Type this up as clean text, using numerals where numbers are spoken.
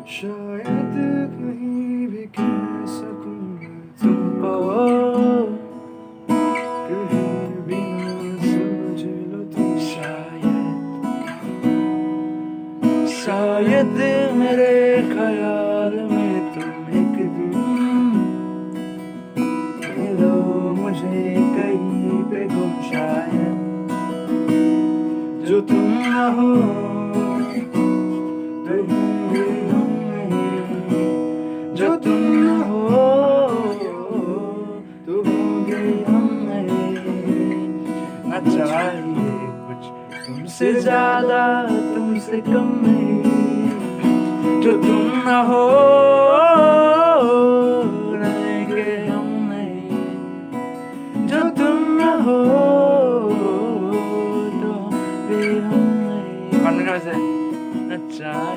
शायद कहीं भी कह सकूं मैं तुमको, कहीं भी ना समझ लो तुम। शायद मेरे ख्याल में तुम एक दिन मिलो मुझे कहीं पे गुम। शायद जो तुम ना हो तो भी हम नहीं, जो तुम ना हो तो भी हम नहीं। ना चाहिए कुछ तुमसे ज्यादा तुमसे कम नहीं, जो तुम ना हो रहेंगे हम नहीं, जो तुम ना हो तो भी हम नहीं। कॉन्फिडेंस से ना चाहिए